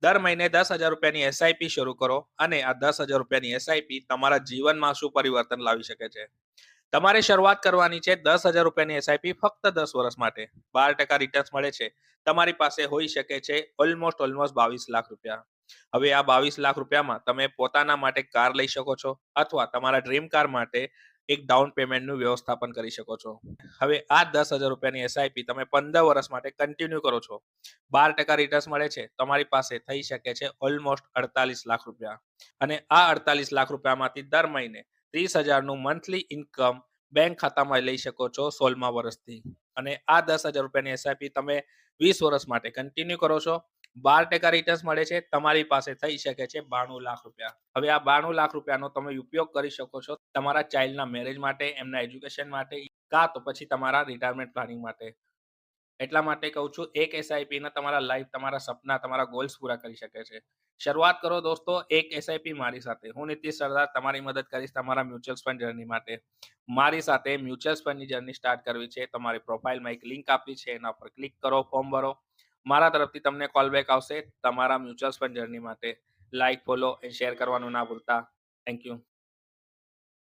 દર મહિને 10,000 રૂપિયાની એસઆઈપી શરૂ કરો અને આ 10,000 રૂપિયાની એસઆઈપી તમારા જીવનમાં શું પરિવર્તન લાવી શકે છે. તમારે શરૂઆત કરવાની છે 10,000 રૂપિયાની એસઆઈપી ફક્ત 10 વર્ષ માટે. 12% રિટર્ન્સ મળે છે. તમારી પાસે હોઈ શકે છે ઓલમોસ્ટ 22 લાખ રૂપિયા. હવે આ 22 લાખ રૂપિયામાં તમે પોતાના માટે કાર લઈ શકો છો અથવા તમારા ડ્રીમ કાર માટે એક ડાઉન પેમેન્ટનું વ્યવસ્થાપન કરી શકો છો. હવે આ 10,000 રૂપિયાની એસઆઈપી તમે 15 વર્ષ માટે કન્ટિન્યુ કરો છો. 12% રિટર્ન્સ મળે છે. તમારી પાસે થઈ શકે છે ઓલમોસ્ટ 48 લાખ રૂપિયા. અને આ 48 લાખ રૂપિયામાંથી દર મહિને 30,000નું મંથલી ઇન્કમ બેંક ખાતામાં લઈ શકો છો 16મા વર્ષથી. અને આ 10,000 રૂપિયાની એસઆઈપી તમે 20 વર્ષ માટે કન્ટિન્યુ કરો છો. 12% રિટર્ન્સ મળે છે. તમારી પાસે થઈ શકે છે 92 લાખ રૂપિયા. હવે આ 92 લાખ રૂપિયાનો તમે ઉપયોગ કરી શકો છો તમારા ચાઇલ્ડના મેરેજ માટે, એમના એજ્યુકેશન માટે, કાં તો પછી તમારા રિટાયરમેન્ટ પ્લાનિંગ માટે. એટલા માટે કહું છું, એક એસઆઈપી ના તમારા લાઈફ, તમારા સપના, તમારા ગોલ્સ પૂરા કરી શકે છે. શરૂઆત કરો દોસ્તો એક એસઆઈપી મારી સાથે. હું નીતિશ સરદાર તમારી મદદ કરીશ તમારા મ્યુચ્યુઅલ ફંડ જર્ની માટે. મારી સાથે મ્યુચ્યુઅલ ફંડની જર્ની સ્ટાર્ટ કરવી છે. તમારી પ્રોફાઇલમાં એક લિંક આપી છે, એના પર ક્લિક કરો, ફોર્મ ભરો. મારા તરફથી તમને કોલ બેક આવશે તમારા મ્યુચ્યુઅલ ફંડ જર્ની માટે. લાઈક, ફોલો અને શેર કરવાનું ના ભૂલતા. Thank you.